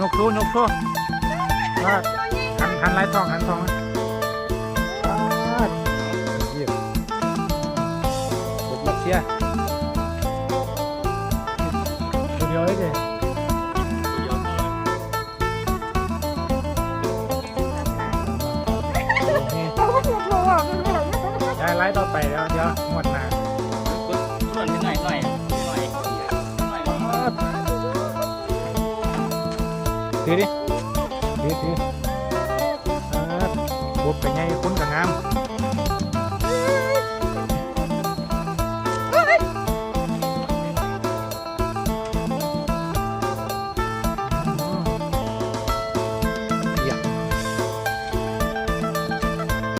ยกสู้ยกสู้ว่าหันไล่ทองหันทองเยี่ยมกดลักเสียตัวเดียวเลยดิได้ไล่ต่อไปแล้วเดี๋ยวหมดมาถือดิถือบุบไปไงคนกับงาม